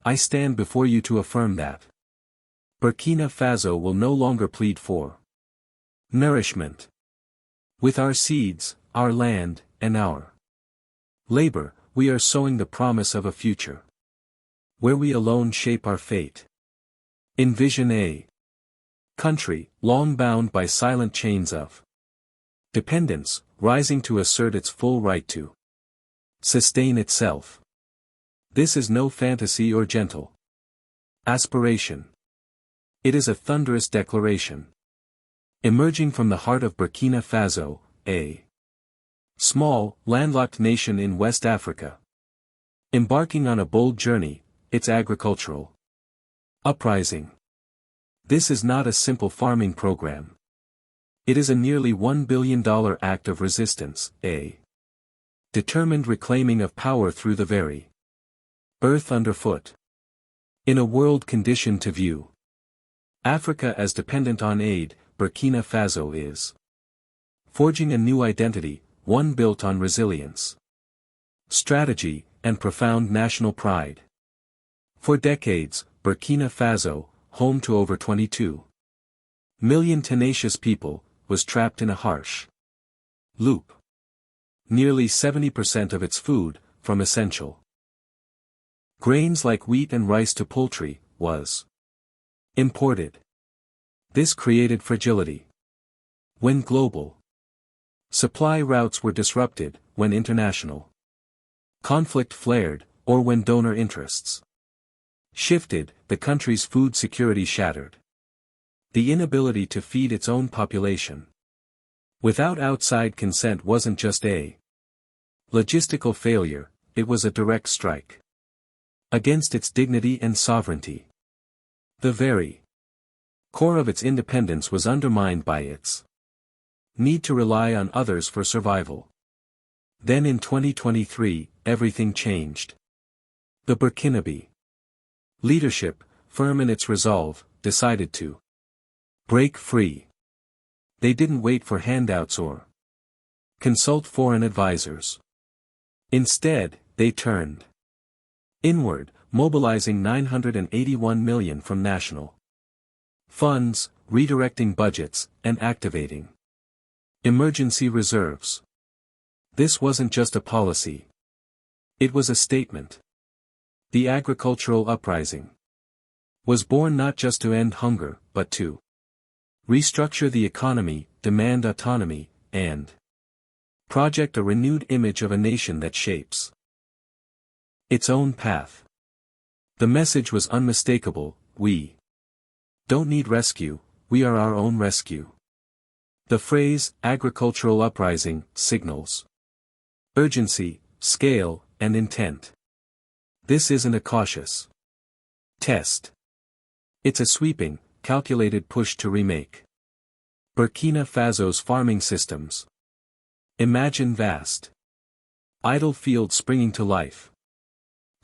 I stand before you to affirm that Burkina Faso will no longer plead for nourishment. With our seeds, our land, and our labor, we are sowing the promise of a future where we alone shape our fate. Envision a country, long bound by silent chains of dependence, rising to assert its full right to sustain itself. This is no fantasy or gentle aspiration. It is a thunderous declaration. Emerging from the heart of Burkina Faso, a small, landlocked nation in West Africa. Embarking on a bold journey, its agricultural uprising. This is not a simple farming program. It is a nearly $1 billion act of resistance, a determined reclaiming of power through the very earth underfoot. In a world conditioned to view Africa as dependent on aid, Burkina Faso is forging a new identity, one built on resilience, strategy, and profound national pride. For decades, Burkina Faso, home to over 22 million tenacious people, was trapped in a harsh loop. Nearly 70% of its food, from essential grains like wheat and rice to poultry, was imported. This created fragility. When global supply routes were disrupted, when international conflict flared, or when donor interests shifted, the country's food security shattered. The inability to feed its own population without outside consent wasn't just a logistical failure, it was a direct strike against its dignity and sovereignty. The very core of its independence was undermined by its need to rely on others for survival. Then in 2023, everything changed. The Burkinabe leadership, firm in its resolve, decided to break free. They didn't wait for handouts or consult foreign advisors. Instead, they turned inward, mobilizing $981 million from national funds, redirecting budgets, and activating emergency reserves. This wasn't just a policy. It was a statement. The agricultural uprising was born not just to end hunger, but to restructure the economy, demand autonomy, and project a renewed image of a nation that shapes its own path. The message was unmistakable: we don't need rescue, we are our own rescue. The phrase, agricultural uprising, signals urgency, scale, and intent. This isn't a cautious test. It's a sweeping, calculated push to remake Burkina Faso's farming systems. Imagine vast idle fields springing to life.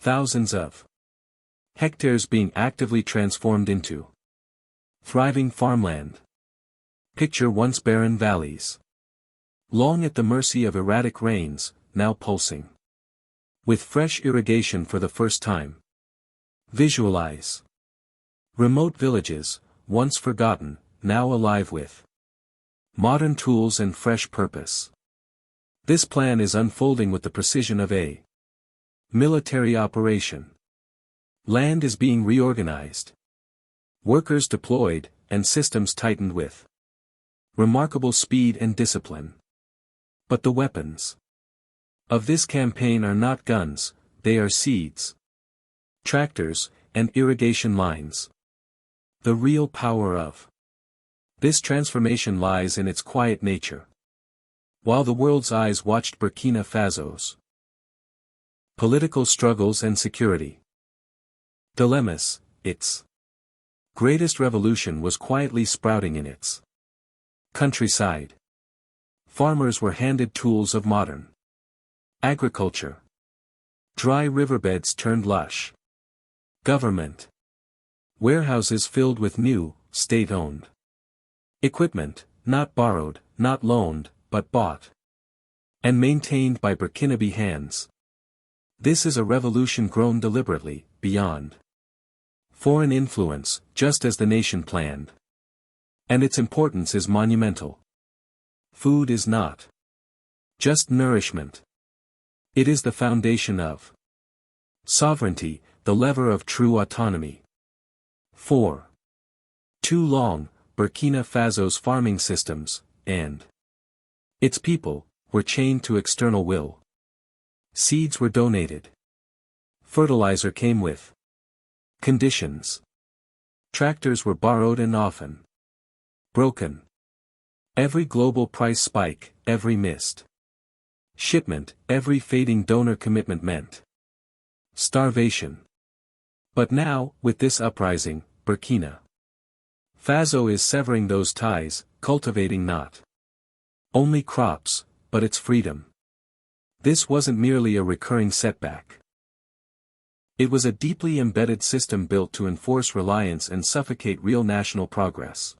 Thousands of hectares being actively transformed into thriving farmland. Picture once barren valleys, long at the mercy of erratic rains, now pulsing with fresh irrigation for the first time. Visualize remote villages, once forgotten, now alive with modern tools and fresh purpose. This plan is unfolding with the precision of a military operation. Land is being reorganized, workers deployed, and systems tightened with remarkable speed and discipline. But the weapons of this campaign are not guns, they are seeds, tractors, and irrigation lines. The real power of this transformation lies in its quiet nature. While the world's eyes watched Burkina Faso's political struggles and security dilemmas, its greatest revolution was quietly sprouting in its countryside. Farmers were handed tools of modern agriculture. Dry riverbeds turned lush. Government warehouses filled with new, state-owned equipment, not borrowed, not loaned, but bought and maintained by Burkinabe hands. This is a revolution grown deliberately, beyond foreign influence, just as the nation planned. And its importance is monumental. Food is not just nourishment. It is the foundation of sovereignty, the lever of true autonomy. 4. Too long, Burkina Faso's farming systems, and its people, were chained to external will. Seeds were donated. Fertilizer came with conditions. Tractors were borrowed and often broken. Every global price spike, every missed shipment, every fading donor commitment meant starvation. But now, with this uprising, Burkina Faso is severing those ties, cultivating not only crops, but its freedom. This wasn't merely a recurring setback. It was a deeply embedded system built to enforce reliance and suffocate real national progress.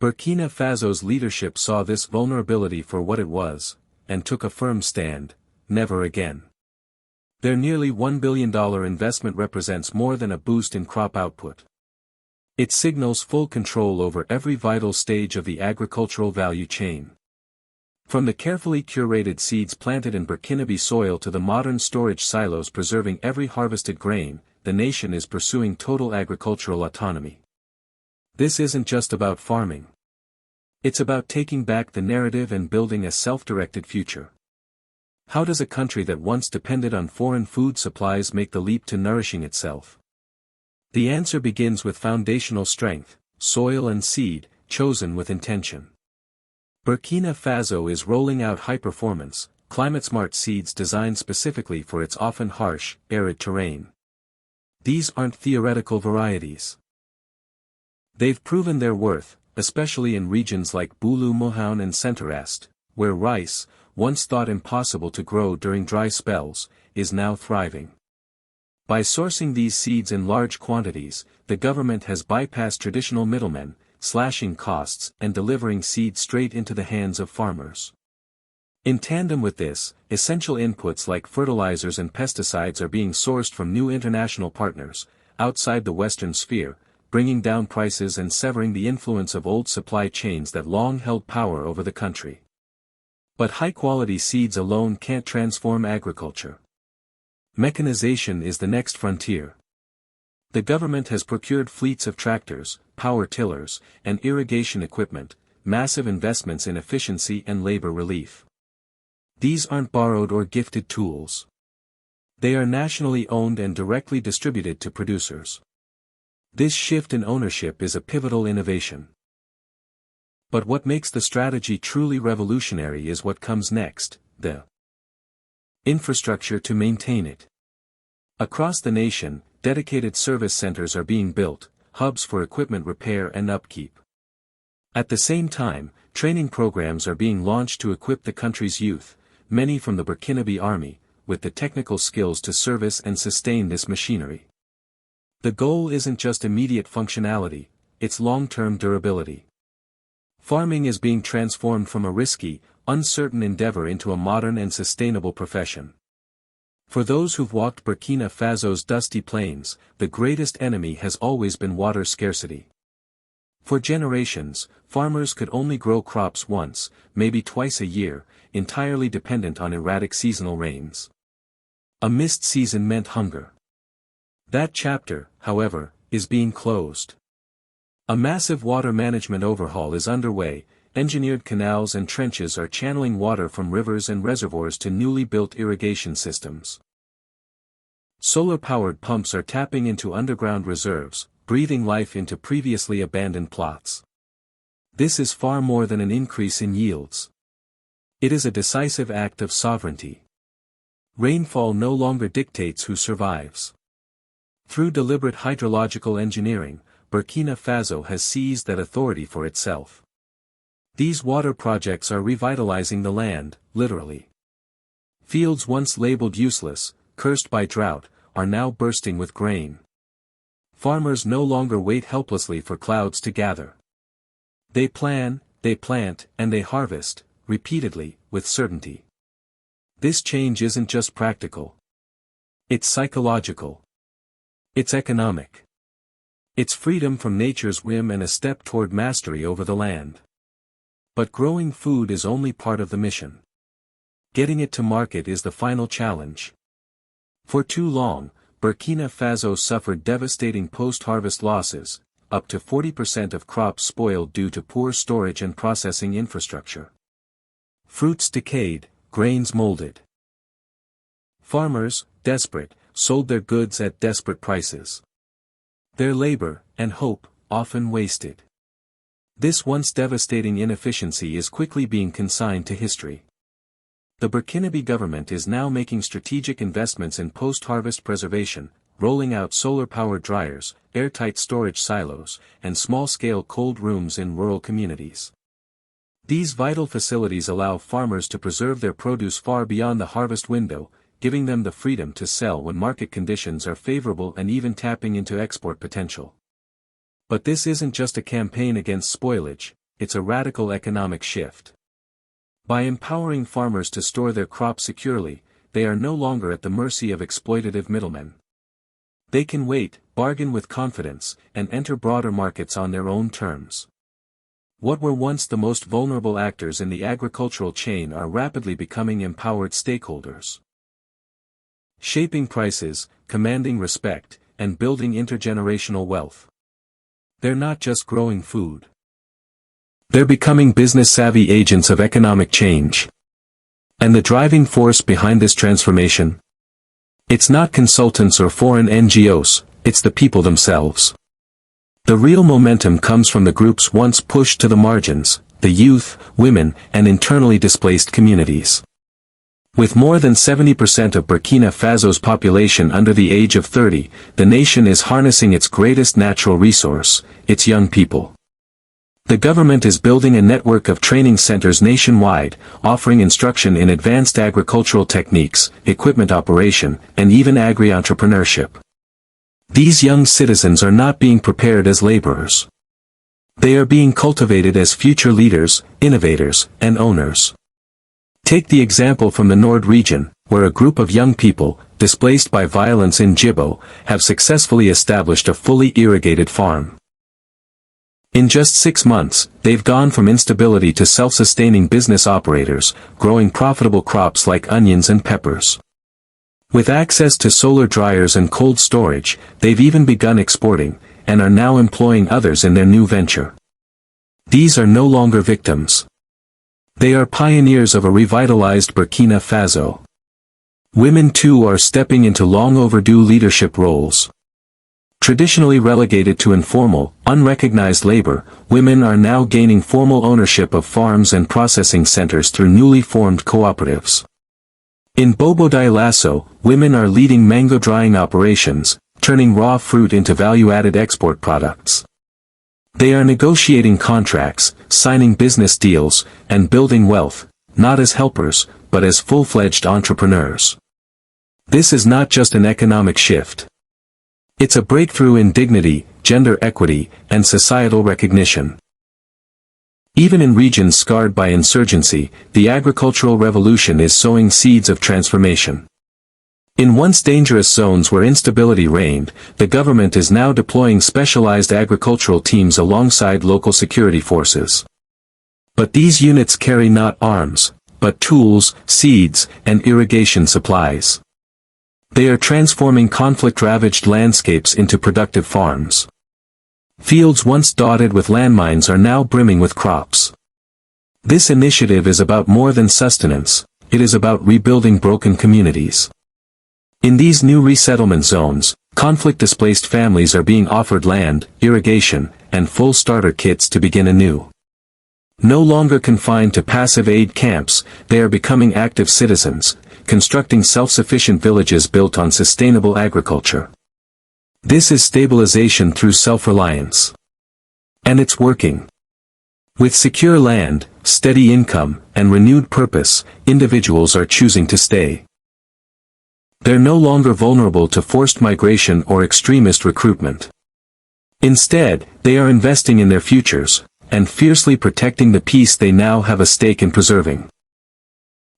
Burkina Faso's leadership saw this vulnerability for what it was, and took a firm stand: never again. Their nearly $1 billion investment represents more than a boost in crop output. It signals full control over every vital stage of the agricultural value chain. From the carefully curated seeds planted in Burkinabe soil to the modern storage silos preserving every harvested grain, the nation is pursuing total agricultural autonomy. This isn't just about farming. It's about taking back the narrative and building a self-directed future. How does a country that once depended on foreign food supplies make the leap to nourishing itself? The answer begins with foundational strength: soil and seed, chosen with intention. Burkina Faso is rolling out high-performance, climate-smart seeds designed specifically for its often harsh, arid terrain. These aren't theoretical varieties. They've proven their worth, especially in regions like Boulou Mohaon and Centre-Est, where rice, once thought impossible to grow during dry spells, is now thriving. By sourcing these seeds in large quantities, the government has bypassed traditional middlemen, slashing costs and delivering seed straight into the hands of farmers. In tandem with this, essential inputs like fertilizers and pesticides are being sourced from new international partners, outside the Western sphere, bringing down prices and severing the influence of old supply chains that long held power over the country. But high-quality seeds alone can't transform agriculture. Mechanization is the next frontier. The government has procured fleets of tractors, power tillers, and irrigation equipment, massive investments in efficiency and labor relief. These aren't borrowed or gifted tools. They are nationally owned and directly distributed to producers. This shift in ownership is a pivotal innovation. But what makes the strategy truly revolutionary is what comes next: the infrastructure to maintain it. Across the nation, dedicated service centers are being built, hubs for equipment repair and upkeep. At the same time, training programs are being launched to equip the country's youth, many from the Burkinabe army, with the technical skills to service and sustain this machinery. The goal isn't just immediate functionality, it's long-term durability. Farming is being transformed from a risky, uncertain endeavor into a modern and sustainable profession. For those who've walked Burkina Faso's dusty plains, the greatest enemy has always been water scarcity. For generations, farmers could only grow crops once, maybe twice a year, entirely dependent on erratic seasonal rains. A missed season meant hunger. That chapter, however, is being closed. A massive water management overhaul is underway. Engineered canals and trenches are channeling water from rivers and reservoirs to newly built irrigation systems. Solar-powered pumps are tapping into underground reserves, breathing life into previously abandoned plots. This is far more than an increase in yields. It is a decisive act of sovereignty. Rainfall no longer dictates who survives. Through deliberate hydrological engineering, Burkina Faso has seized that authority for itself. These water projects are revitalizing the land, literally. Fields once labeled useless, cursed by drought, are now bursting with grain. Farmers no longer wait helplessly for clouds to gather. They plan, they plant, and they harvest, repeatedly, with certainty. This change isn't just practical. It's psychological. It's economic. It's freedom from nature's whim and a step toward mastery over the land. But growing food is only part of the mission. Getting it to market is the final challenge. For too long, Burkina Faso suffered devastating post-harvest losses, up to 40% of crops spoiled due to poor storage and processing infrastructure. Fruits decayed, grains molded. Farmers, desperate, sold their goods at desperate prices. Their labor, and hope, often wasted. This once devastating inefficiency is quickly being consigned to history. The Burkinabe government is now making strategic investments in post-harvest preservation, rolling out solar-powered dryers, airtight storage silos, and small-scale cold rooms in rural communities. These vital facilities allow farmers to preserve their produce far beyond the harvest window, giving them the freedom to sell when market conditions are favorable and even tapping into export potential. But this isn't just a campaign against spoilage, it's a radical economic shift. By empowering farmers to store their crops securely, they are no longer at the mercy of exploitative middlemen. They can wait, bargain with confidence, and enter broader markets on their own terms. What were once the most vulnerable actors in the agricultural chain are rapidly becoming empowered stakeholders. Shaping prices, commanding respect, and building intergenerational wealth. They're not just growing food. They're becoming business-savvy agents of economic change. And the driving force behind this transformation? It's not consultants or foreign NGOs, it's the people themselves. The real momentum comes from the groups once pushed to the margins, the youth, women, and internally displaced communities. With more than 70% of Burkina Faso's population under the age of 30, the nation is harnessing its greatest natural resource, its young people. The government is building a network of training centers nationwide, offering instruction in advanced agricultural techniques, equipment operation, and even agri-entrepreneurship. These young citizens are not being prepared as laborers. They are being cultivated as future leaders, innovators, and owners. Take the example from the Nord region, where a group of young people, displaced by violence in Djibo, have successfully established a fully irrigated farm. In just 6 months, they've gone from instability to self-sustaining business operators, growing profitable crops like onions and peppers. With access to solar dryers and cold storage, they've even begun exporting, and are now employing others in their new venture. These are no longer victims. They are pioneers of a revitalized Burkina Faso. Women too are stepping into long overdue leadership roles. Traditionally relegated to informal, unrecognized labor, women are now gaining formal ownership of farms and processing centers through newly formed cooperatives. In Bobo Dioulasso, women are leading mango drying operations, turning raw fruit into value-added export products. They are negotiating contracts, signing business deals, and building wealth, not as helpers, but as full-fledged entrepreneurs. This is not just an economic shift. It's a breakthrough in dignity, gender equity, and societal recognition. Even in regions scarred by insurgency, the agricultural revolution is sowing seeds of transformation. In once dangerous zones where instability reigned, the government is now deploying specialized agricultural teams alongside local security forces. But these units carry not arms, but tools, seeds, and irrigation supplies. They are transforming conflict-ravaged landscapes into productive farms. Fields once dotted with landmines are now brimming with crops. This initiative is about more than sustenance, it is about rebuilding broken communities. In these new resettlement zones, conflict-displaced families are being offered land, irrigation, and full starter kits to begin anew. No longer confined to passive aid camps, they are becoming active citizens, constructing self-sufficient villages built on sustainable agriculture. This is stabilization through self-reliance. And it's working. With secure land, steady income, and renewed purpose, individuals are choosing to stay. They're no longer vulnerable to forced migration or extremist recruitment. Instead, they are investing in their futures, and fiercely protecting the peace they now have a stake in preserving.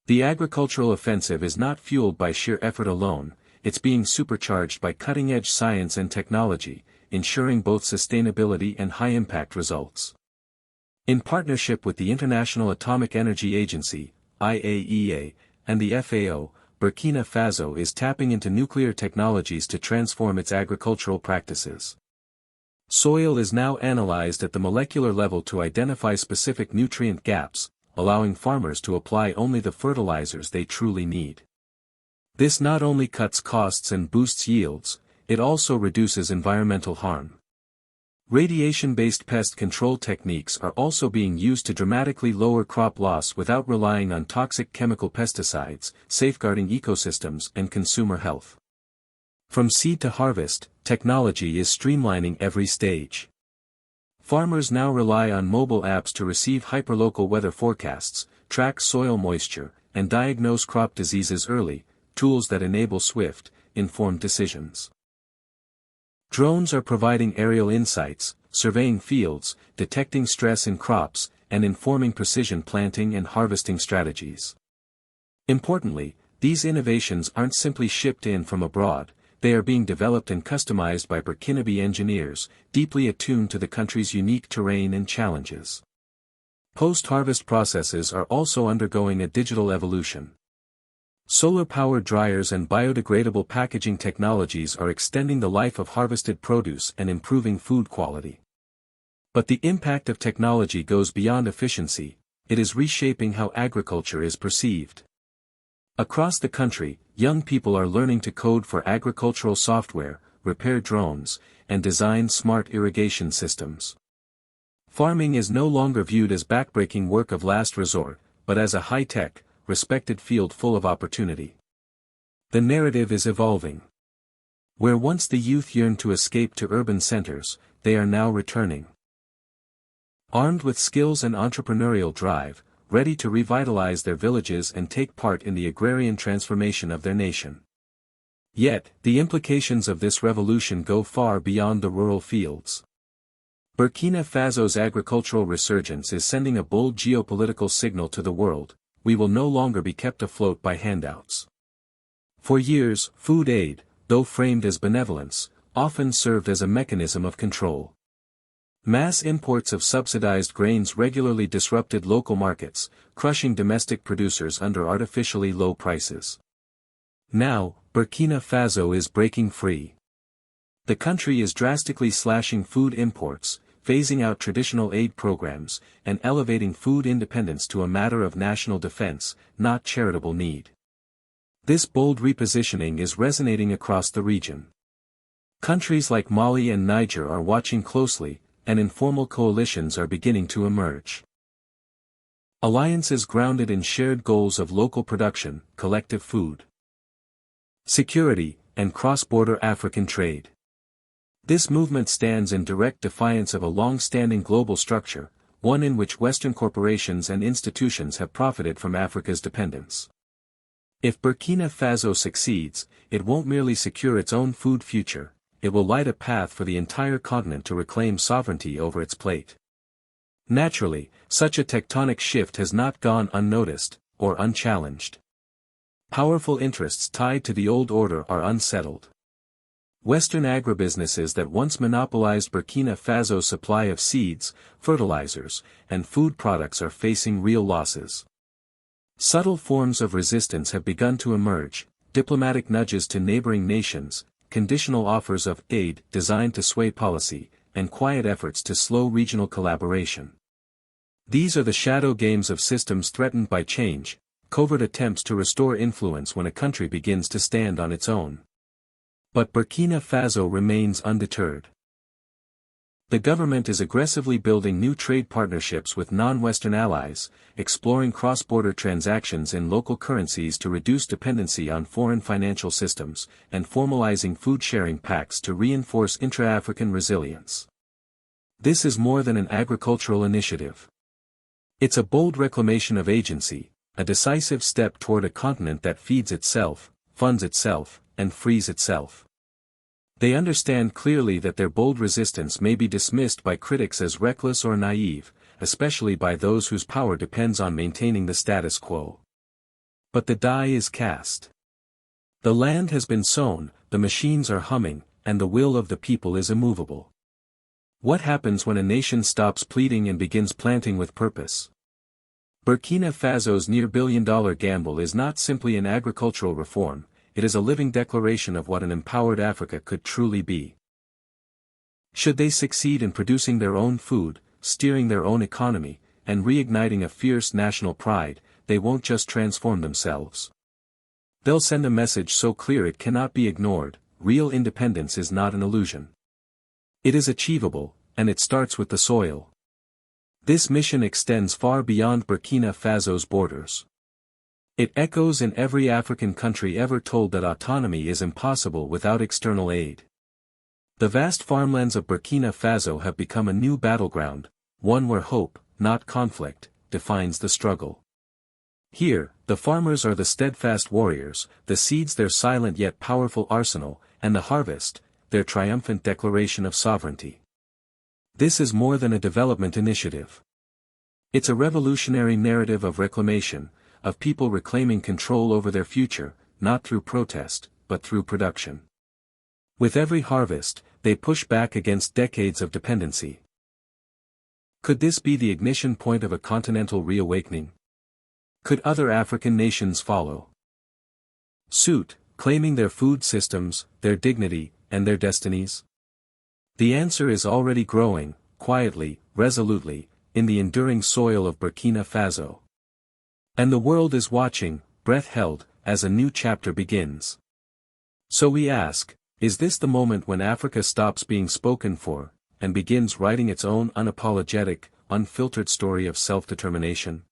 The agricultural offensive is not fueled by sheer effort alone, it's being supercharged by cutting-edge science and technology, ensuring both sustainability and high-impact results. In partnership with the International Atomic Energy Agency, IAEA, and the FAO, Burkina Faso is tapping into nuclear technologies to transform its agricultural practices. Soil is now analyzed at the molecular level to identify specific nutrient gaps, allowing farmers to apply only the fertilizers they truly need. This not only cuts costs and boosts yields, it also reduces environmental harm. Radiation-based pest control techniques are also being used to dramatically lower crop loss without relying on toxic chemical pesticides, safeguarding ecosystems and consumer health. From seed to harvest, technology is streamlining every stage. Farmers now rely on mobile apps to receive hyperlocal weather forecasts, track soil moisture, and diagnose crop diseases early, tools that enable swift, informed decisions. Drones are providing aerial insights, surveying fields, detecting stress in crops, and informing precision planting and harvesting strategies. Importantly, these innovations aren't simply shipped in from abroad, they are being developed and customized by Burkinabe engineers, deeply attuned to the country's unique terrain and challenges. Post-harvest processes are also undergoing a digital evolution. Solar-powered dryers and biodegradable packaging technologies are extending the life of harvested produce and improving food quality. But the impact of technology goes beyond efficiency, it is reshaping how agriculture is perceived. Across the country, young people are learning to code for agricultural software, repair drones, and design smart irrigation systems. Farming is no longer viewed as backbreaking work of last resort, but as a high-tech, respected field full of opportunity. The narrative is evolving. Where once the youth yearned to escape to urban centers, they are now returning. Armed with skills and entrepreneurial drive, ready to revitalize their villages and take part in the agrarian transformation of their nation. Yet, the implications of this revolution go far beyond the rural fields. Burkina Faso's agricultural resurgence is sending a bold geopolitical signal to the world: we will no longer be kept afloat by handouts. For years, food aid, though framed as benevolence, often served as a mechanism of control. Mass imports of subsidized grains regularly disrupted local markets, crushing domestic producers under artificially low prices. Now, Burkina Faso is breaking free. The country is drastically slashing food imports, phasing out traditional aid programs, and elevating food independence to a matter of national defense, not charitable need. This bold repositioning is resonating across the region. Countries like Mali and Niger are watching closely, and informal coalitions are beginning to emerge. Alliances grounded in shared goals of local production, collective food security, and cross-border African trade. This movement stands in direct defiance of a long-standing global structure, one in which Western corporations and institutions have profited from Africa's dependence. If Burkina Faso succeeds, it won't merely secure its own food future, it will light a path for the entire continent to reclaim sovereignty over its plate. Naturally, such a tectonic shift has not gone unnoticed, or unchallenged. Powerful interests tied to the old order are unsettled. Western agribusinesses that once monopolized Burkina Faso's supply of seeds, fertilizers, and food products are facing real losses. Subtle forms of resistance have begun to emerge: diplomatic nudges to neighboring nations, conditional offers of aid designed to sway policy, and quiet efforts to slow regional collaboration. These are the shadow games of systems threatened by change, covert attempts to restore influence when a country begins to stand on its own. But Burkina Faso remains undeterred. The government is aggressively building new trade partnerships with non-Western allies, exploring cross-border transactions in local currencies to reduce dependency on foreign financial systems, and formalizing food-sharing pacts to reinforce intra-African resilience. This is more than an agricultural initiative. It's a bold reclamation of agency, a decisive step toward a continent that feeds itself, funds itself, and frees itself. They understand clearly that their bold resistance may be dismissed by critics as reckless or naive, especially by those whose power depends on maintaining the status quo. But the die is cast. The land has been sown, the machines are humming, and the will of the people is immovable. What happens when a nation stops pleading and begins planting with purpose? Burkina Faso's near-billion-dollar gamble is not simply an agricultural reform, it is a living declaration of what an empowered Africa could truly be. Should they succeed in producing their own food, steering their own economy, and reigniting a fierce national pride, they won't just transform themselves. They'll send a message so clear it cannot be ignored: real independence is not an illusion. It is achievable, and it starts with the soil. This mission extends far beyond Burkina Faso's borders. It echoes in every African country ever told that autonomy is impossible without external aid. The vast farmlands of Burkina Faso have become a new battleground, one where hope, not conflict, defines the struggle. Here, the farmers are the steadfast warriors, the seeds their silent yet powerful arsenal, and the harvest, their triumphant declaration of sovereignty. This is more than a development initiative. It's a revolutionary narrative of reclamation, of people reclaiming control over their future, not through protest, but through production. With every harvest, they push back against decades of dependency. Could this be the ignition point of a continental reawakening? Could other African nations follow suit, claiming their food systems, their dignity, and their destinies? The answer is already growing, quietly, resolutely, in the enduring soil of Burkina Faso. And the world is watching, breath held, as a new chapter begins. So we ask, is this the moment when Africa stops being spoken for, and begins writing its own unapologetic, unfiltered story of self-determination?